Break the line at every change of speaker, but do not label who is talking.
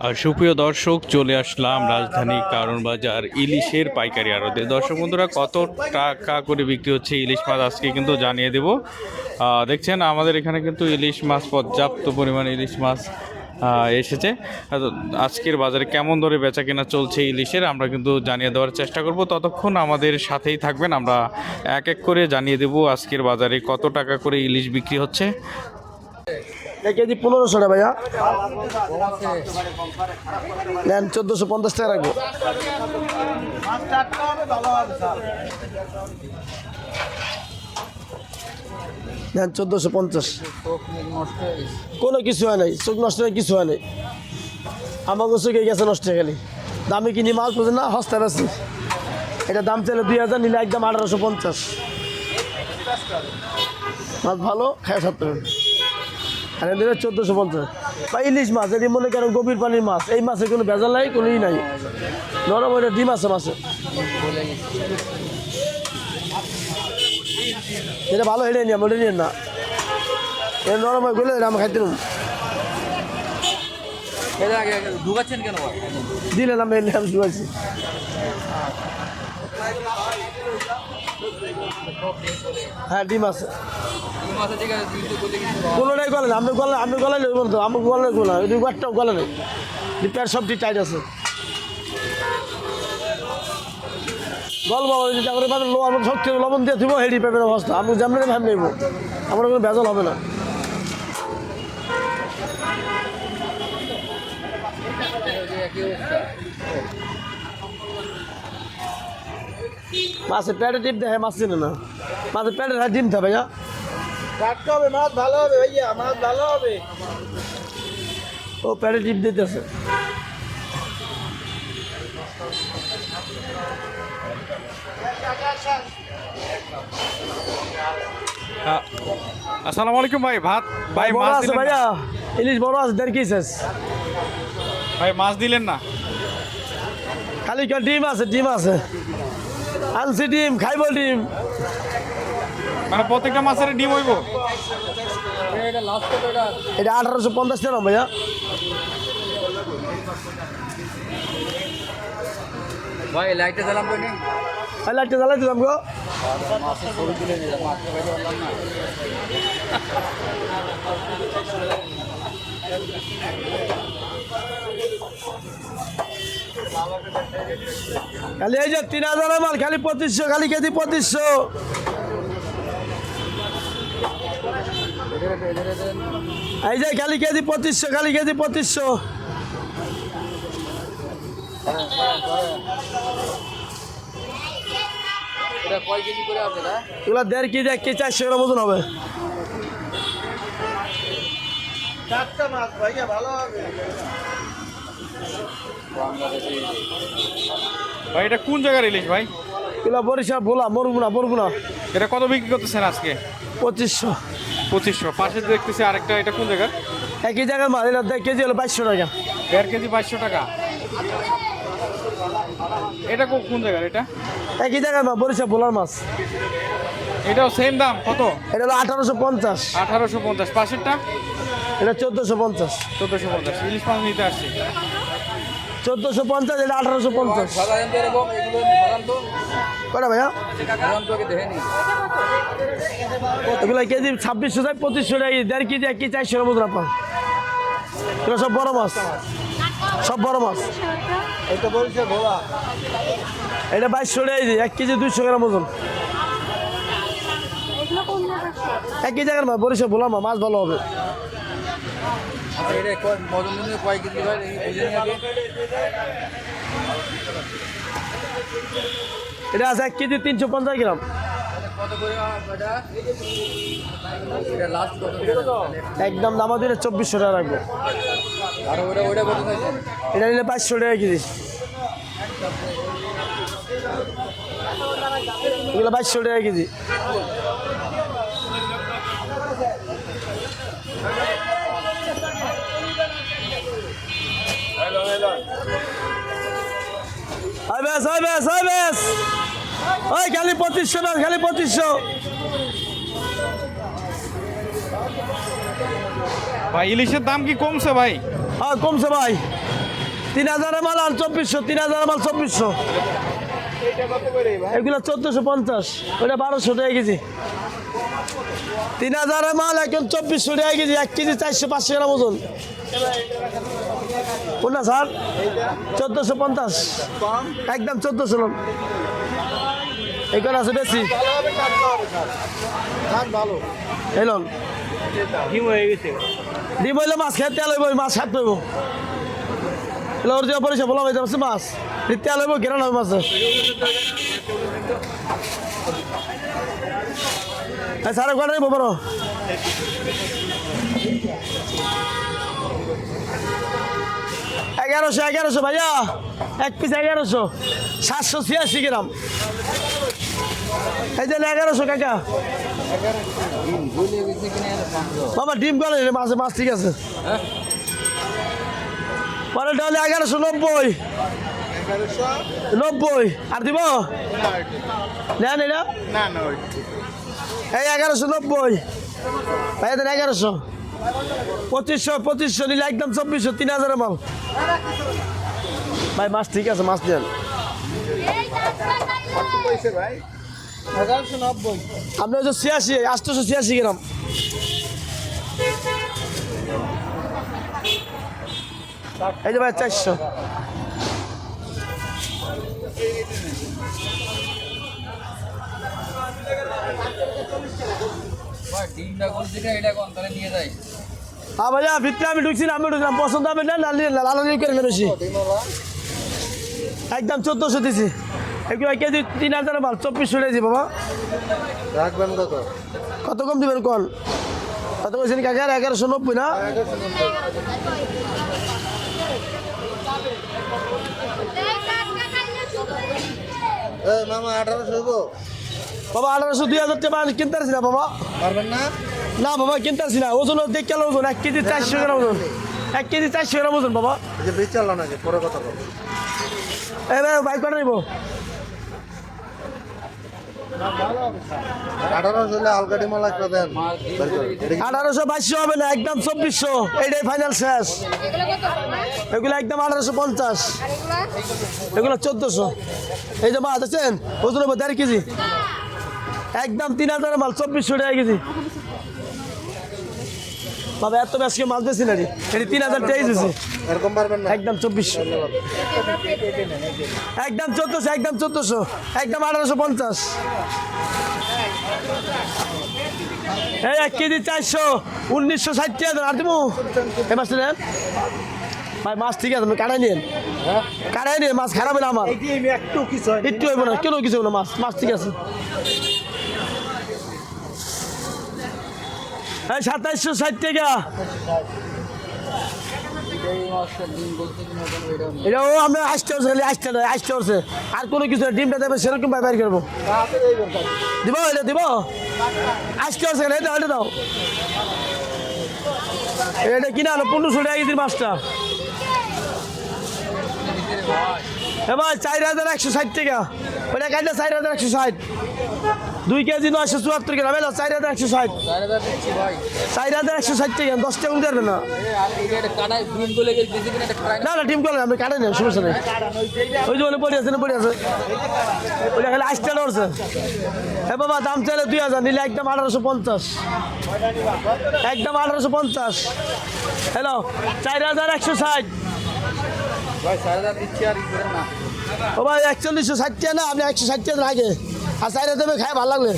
আর সুপ্রিয় দর্শক, চলে আসলাম রাজধানী কারণ বাজার ইলিশের পাইকারি আড়তে। দর্শক বন্ধুরা, কত টাকা করে বিক্রি হচ্ছে ইলিশ মাছ আজকে কিন্তু জানিয়ে দেব। দেখছেন আমাদের এখানে কিন্তু ইলিশ মাছ, পর্যাপ্ত পরিমাণে ইলিশ মাছ এসেছে। আজকের বাজারে কেমন দরে বেচা কেনা চলছে ইলিশের আমরা কিন্তু জানিয়ে দেওয়ার চেষ্টা করব। ততক্ষণ আমাদের সাথেই থাকবেন, আমরা এক এক করে জানিয়ে দেব আজকের বাজারে কত টাকা করে ইলিশ বিক্রি হচ্ছে।
কেজি 1500 টাকা ভাইয়া, নেন 1450 টাকা রাখবো। নেন 1450। কোনো কিছু হয় নাই, চোখ নষ্ট হয় কিছু হয় নাই, আমাকে চোখে গেছে নষ্ট হয়ে গেলে। দামে কিনি মাছ বোঝেন না, সস্তায় বেশি। এটা দাম চাইলে 2000, নিলে একদম 1850। মাছ ভালো, খায় সারতে হবে। আর এদের 1450 বা ইলিশ মাছ, এটি মনে করেন গভীর পানির মাছ। এই মাছের কোনো ভেজাল নাই, কোনোই নাই, নরম। ওইটা ডিম আছে মাছে, এটা ভালো। হেঁটে নিয়ে ওটা নিয়ে না, এটা নরম হয়ে গেলে আমি খাইতে নেব।
ঢুকাচ্ছেন কেন?
দিলেন আমি ঢুকাইছি। হ্যাঁ, ডিম আছে, কোনোটাই গলে না। আপনি গলায় নেবেন তো, আমি গলায় গোলা, ওই একটাও গলে নেই। প্যার সবটি টাইট আছে। গল্প যদি আমার শক্তি লবণ দিয়ে দিব, হেডি পেপের অবস্থা আমি যেমন ভাব নেব, আমার কোনো ভেজাল হবে না। মাছের প্যাটে টিপ দেয়, মাছ চিনে না। মাছের প্যাটে ডিম থাকে ভাইয়া, টাটকা হবে, মাছ ভালো হবে ভাইয়া, মাছ ভালো হবে। ও প্যাটে টিপ দিতেছে।
আসসালামু আলাইকুম ভাই। ভাই
বড়
মাছ
আছে
দিলেন না?
ভাইয়া, ইলিশ বড় আছে, 1.5 কেজি শেষ।
ভাই মাছ দিলেন না?
খালি ডিম আছে, ডিম আছে, আনছি ডিম, খাইব ডিম।
মানে প্রত্যেকটা মাছের ডিম হইব?
এটা 1850 টাকা ভাইয়া।
ভাই লাইটটা জ্বালাম কই নেই?
লাইটটা জ্বালাই দিলাম গো। খালি এই যে 3000 মাল, খালি 2500, খালি কেজি 2500। এই যে খালি কেজি 2500, খালি কেজি 2500।
কয় কেজি করে আছে না?
এগুলো 1.5 কেজি, 1 কেজি 400 গ্রাম ওজন হবে।
ভাই এটা কোন জায়গার ইলিশ ভাই?
এগুলো বরিশাল, ভোলা, বরগুনা।
এটা কত বিক্রি করতেছেন আজকে?
2500।
2500। পাশে দেখতেছি আরেকটা, এটা কোন জায়গার?
একই জায়গার মাল, এটা 1 কেজি হলো 2200 টাকা।
1.5 কেজি 2200 টাকা। এটা কোন জায়গার? এটা
একই জায়গার মাছ, বরিশাল ভোলার মাছ।
এটাও সেম দাম কত?
এটা হলো 1850।
1850। পাশেরটা?
এটা 1450।
1450। ইলিশ মাছ নিতে আসছি।
1450, এটা 1850।
সাধারণ তো এরকম, এগুলো সাধারণ তো
কটা ভাইয়া?
সাধারণ তো দেখেনি।
এগুলো কেজি 2600 টাকা, 2500 টাকা, 1.5 কেজি, 1 কেজি 400 মতো আপনার। এগুলো সব বড় মাছ, সব বড় মাছ। এটা বলছে ভোলা, এটা 2200 টাকা কেজি, 1 কেজি 200 গ্রাম ওজন। একই জায়গার মাছ, বরিশাল ভোলা মাছ ভালো হবে।
আচ্ছা, এটা মদন দিনে কয় কেজি হয় বুঝে নি আগে?
এটা আছে 1 কেজি 350 গ্রাম।
কত করে এটা? এটা লাস্ট কত?
একদম দাম দিলে 2400 টাকা রাখবো।
আর ওটা কত থাকে?
এটা নিলে 500 টাকা কেজি। এগুলো 2200 টাকা কেজি। ওই খালি 2500 টাকা, খালি 2500।
ভাই ইলিশের দাম কি কমছে ভাই?
হ্যাঁ কমছে ভাই, 3000 মাল আর 2400, 3000 মাল 2400। এগুলো 1450, ওটা 1200 টাকা কেজি। 3000 মাল এখন 2400 টাকা কেজি, 1 কেজি 400-500 গ্রাম ওজন। কোনটা স্যার? 1450, একদম 1400 লোন। এখানে আছে বেশি এলন ডিম হইলে মাছ খেয়ে তেল হইব, মাছ খাত হইব। এলে ওর যে পরিষেবা বলা হয়ে যাচ্ছে মাছ তেল হইব, ঘেরান হবে মাছে। সাড়ে কটা নেবো বড়? 1100 ভাইয়া, 1 পিস 1100, 786 গ্রাম। এই যে 1100 কাকা। বাবা ডিম গলে মাছে, মাছ ঠিক আছে। পরে তাহলে 1190, 90 আর দিব নেন এটা। এই 1190 ভাইয়া দেন 1100, 2500 নিলে একদম 2400, 3000 মাল। ভাই মাছ ঠিক আছে, মাছ দেন। আপনার হচ্ছে 86, 886 গ্রাম। এই যে ভাই 400। হ্যাঁ ভাইয়া ভিতরে আমি ঢুকছি না, আমি ঢুকলাম, পছন্দ হবে না লালানি করে না বেশি। একদম 1400 দিছি। এগুলো কেজি 3000 মাল, 2400 টাকা দিই বাবা।
রাখবেন কত?
কত কম দিবেন কোন? কত বলছেন কাকা? 1190 না?
মামা 1800 হইব?
বাবা 1800, 2000 টাকা কিনতে পারছি না বাবা।
পারবেন না?
না বাবা কিনতে পারছি না, ওজন দেখ কেন ওজন 1 কেজি 400 গ্রাম ওজন, 1 কেজি 400 গ্রাম ওজন বাবা।
এই যে বেচাল নাকি পরে কথা বল।
এবার বাইক করে নিব।
1800 হলে আলগাডি মাল একটা দেন।
1800, 2200 হবে না, একদম 2400, এইটাই ফাইনাল শেষ। এগুলো একদম 1850, এগুলো 1400। এই যে মাছ আছেন ওজন হবে 1.5 কেজি, একদম 3000 মাল, 2400 টাকা কেজি। বাবা এত বেশি মাছ বেশি না রে, এটি 3000 টাকা দিয়েছে।
এরকম পারবেন না?
একদম 2400, একদম 1400, একদম 1400, একদম 1850। এই 1 কেজি 400, 1960 টাকা আর দিব। এই মাছটা নেন ভাই, মাছ ঠিক আছে, কাটাই নিন, কাটাই নিন, মাছ খারাপ হলে আমার একটু হইব না, কেন কিছু হইব না, মাছ মাছ ঠিক আছে। এই 2760 টাকা। এটাও আমরা আসতে হচ্ছে, খালি আসতে হচ্ছে, আর কোনো কিছু না। ডিমটা দেবে সেরকম ভাই বাইর করবো, দিব এটা দিব, আসতে হচ্ছে, এটা এটা দাও। এটা কিনা হলো 1500 টাকা কেজির মাছটা। এবার 4160 টাকা, ওইটা কাটলে 4160, 2 কেজি 974 গ্রাম, এলো 4160, 4160 টাকা, 10 টাকা কম দেবে না। না না ডিম করলে আপনি কাটেন, সমস্যা নেই। ওই যে পড়ে আছে, পড়ে আছে, ওইটা খালি আসতে ধরছে। হ্যাঁ বাবা দাম চাইলে 2000, নিলে একদম 1850, একদম 1850। হ্যালো 4160। ও ভাই 4160 টাকা না, আপনি 160 টাকা আগে, আর 4000 খায় ভালো লাগলে।